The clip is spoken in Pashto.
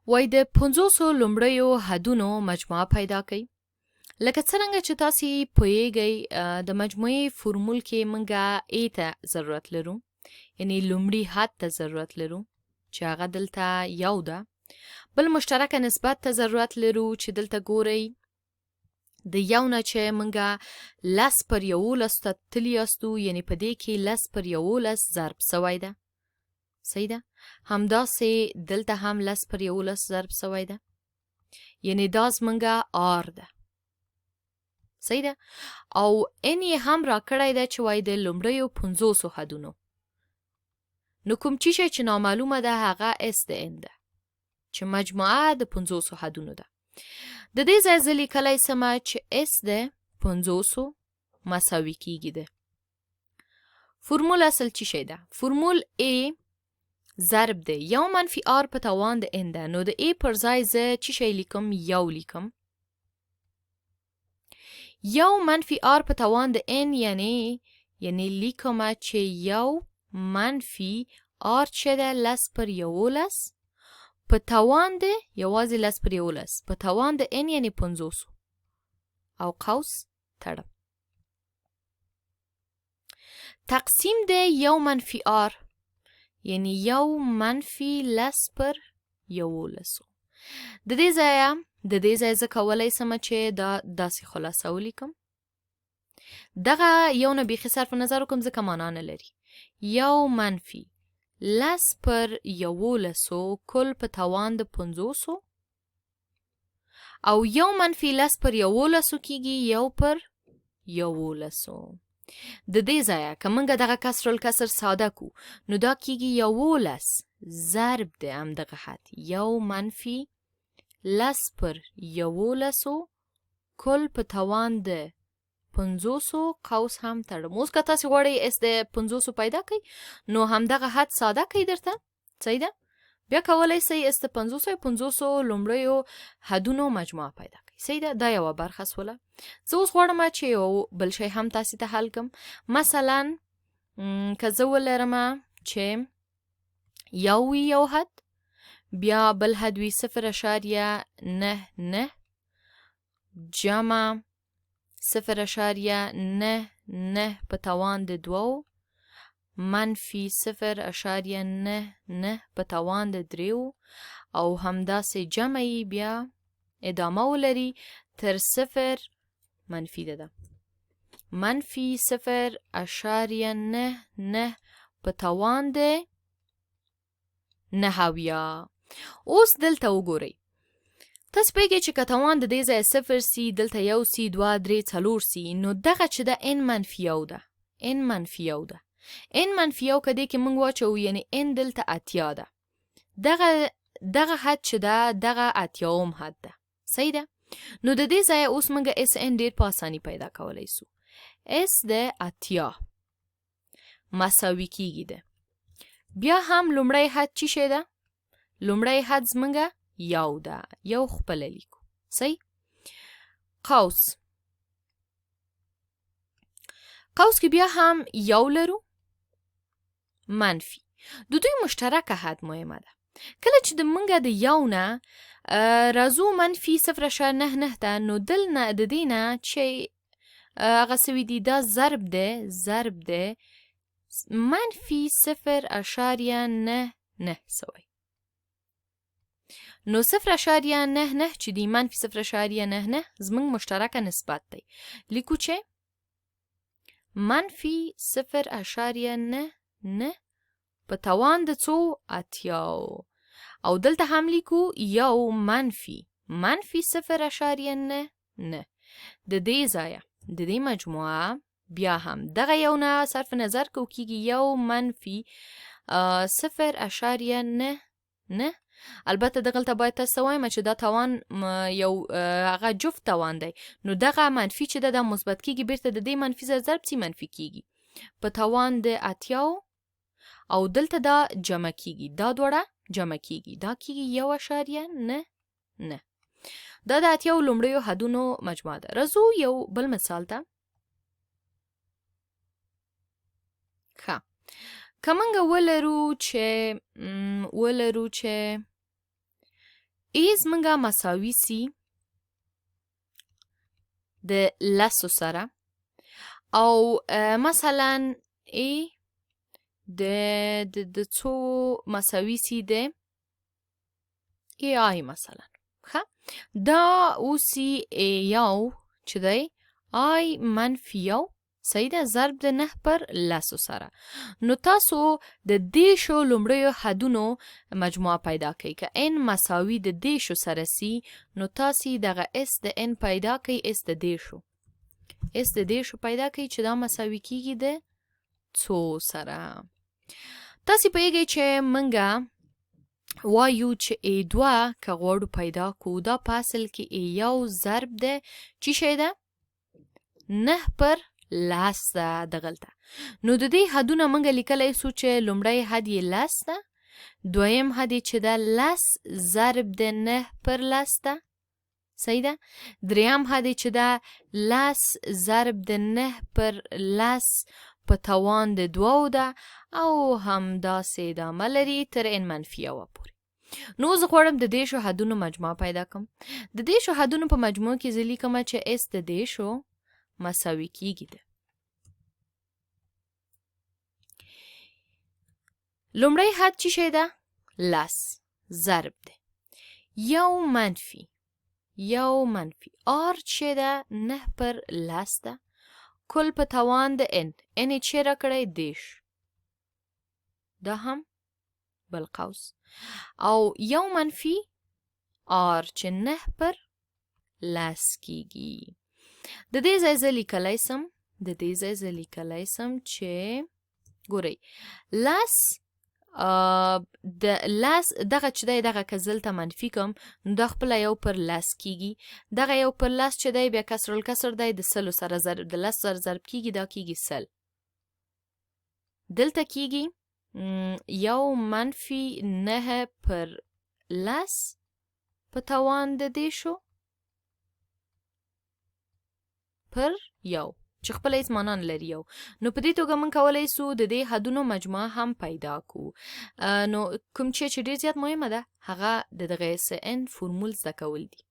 وای د 500 لومړیو حدونو مجموعه پیدا کړئ. لکه څرنګه چې تاسې پوهیږئ د مجموعې فورمول کې موږ A ته ضرورت لرو، یعنی لومړي حد ته ضرورت لرو چې هغه دلته 1 ده. بل مشترکه نسبت ته ضرورت لرو چې دلته ګورئ د 1 نه چې موږ 10/11 ته تللی یاستو، یعنی په دې کې 10/11 ضرب سوی ده. صحیح ده؟ همداسې دلته هم 10/11 ضرب سوی ده، یعنی دا زموږ R ده. صحیح ده؟ او n یې هم را کړی ده چې وای د لومړیو 500 حدونو. نو کوم چیشی چې نامعلومه ده هغه S د n ده چې مجموعه د 500 حدونو ده. د دې ځای زه لیکلی سمه چې S د 500 مساوي کیږي ده. فرمول اصل چیشی ده؟ فرمول A ضرب ده 1-R په توان د n ده. نو د A پر ځای زه چیشی لیکم؟ 1 لیکم. 1-R په توان د n یعنی لیکم چې 1-R چې ده 10/11 په توان ده یوازې 10/11 په توان د n یعنی 500 او قوس تړم. تقسیم ده 1-R یعنی 1-10/11. د دې ځای زه کولی سم چې دا داسې خلاصه ولیکم. دغه یو نه بیخي صرف نظر وکم ځکه معنا نه لري. 1-10/11 کل په توان د 500 او 1-10/11 کیږي 1/11. د دې ځای که موږ دغه کسر الکسر ساده کو نو دا کیږي 11 ضرب د همدغه حد 1-10/11 کل په توان د 500 قوس هم تړم. اوس که تاسې غواړئ اس د 500 پیدا کړئ نو همدغه حد ساده کړئ درته. صحیح ده؟ بیا کولی سئ اس د 500 لومړیو حدونو مجموعه پیدا کړئ. صحیح ده؟ دا یوه برخه سوله. زه اوس غواړم چې یو بل شی هم تاسې ته حل کړم. مثلا که زه ولرم چې یو حد بیا بل حد وي 0.99 جمع 0.99 په توان د 2 منفي 0.99 په توان د 3 او همداسې جمع یې بیا ادامه ولري تر 0 منفي ده منفي 0.99 په توان د 9. اوس دلته وګورئ. تاسو پوهیږئ چې که توان د دې ځای 0 سي، دلته 1 سي، 2 3 4 سي، نو دغه چې ده n منفي 1 ده. n منفي 1 ده. n منفي 1 که دې کې موږ واچوو یعنی n دلته 80 ده. دغه حد چې ده دغه 80م حد ده. صحیح ده؟ نو د دې ځای اوس موږ اس n ډېر په اساني پیدا کولی سو. اس د 80 مساوي کیږي ده. بیا هم لومړی حد چی شی ده؟ لومړی حد زمونږ 1 ده. 1 خپله لیکو. صحیح؟ قوس کې بیا هم 1 لرو منفي. د دوی مشترکه حد مهمه ده. کله چې د مونږ د 1 نه راځو منفي 0.99 ده نو دل نه د دې نه چې هغه سوي دي دا ضرب ده منفي 0.99 سوی. نو 0.99 چې دی منفي 0.99 زمونږ مشترکه نسبت دی. لیکو چې منفي 0.99 په توان د څو 80 او دلته هم لیکو 1 منفي 0.99. د دې ځایه د دې مجموعه بیا هم دغه یو نه صرف نظر کو کیږي 1 منفي 0.99. البته دغلته باید تاسو وایم چې دا توان یو هغه جفت توان دی، نو دغه منفي چې د مثبت کیږي بیرته د دې منفي سره ضرب سي منفي کیږي په توان د 80 او دلته دا جمع کیږي، دا دوړه جمع کیږي، دا کیږي 1.99. دا د 80 لومړیو حدونو مجموعه ده. راځو یو بل مثال ته. ښه، که موږ ولرو چې ایز منګه مساوي سي د لسو سره او مثلا ای د څو مساوي سي د ای آی مثلا دا اوسی یو چې دی آی منفي یو صحیح ده ضرب د 9 پر لسو سره. نو تاسو د دیشو لومړیو حدونو مجموعه پیدا کوي که n مساوي د دیشو سره سی نو تاسو دغه s د n پیدا کوي s د دیشو پیدا کوي چې دا مساوي کیږي د څو سره. تاسو پیږئ چې منګه وایو چې A2 که غواړو پیدا کو دا په اصل کې A1 ضرب ده چی شی ده 9 پر لس ده دغلته. نو د دې حدونه منګه لیکلی سو چې لومړی حد یې لس ده دویم حد یې چې ده لس ضرب د 9 پر لس ده صحیح ده دریم حد یې چې ده لس ضرب د 9 پر لس په توان د 2 ده او همداسې ادامه لري تر n منفي یوه پورې. نو زه غواړم د دې شو حدونو مجموعه پیدا کړم. د دې شو حدونو په مجموعه کې زه لیکم چې s د دې شو مساوي کیږي ده. لومړی حد چی شی ده لس ضرب ده یو منفي آر چی ده 9 پر لس ده کل په توان د n یې چی را کړی دیش دا هم بل قوس او یو منفي آر چې 9 پر لس کیږي. د دې ځای زه لیکلی سم چې ګورئ لس د لس دغه چې دی دغه که دلته منفي کم نو دا خپله یو پر لس کیږي دغه یو پر لس چې دی بیا کسر الکسر دی د سلو سره ضرب د لس سره ضرب کیږي دا کیږي سل دلته کیږي یو منفي 9 پر لس په توان د دې شو پر یو چې خپل هیڅ معنا نه لري یو. نو په دې توګه موږ کولی سو د دې حدونو مجموعه هم پیدا کو. نو کوم چې ډېر زیات مهمه ده هغه د دغه SN فورمول زده کول دي.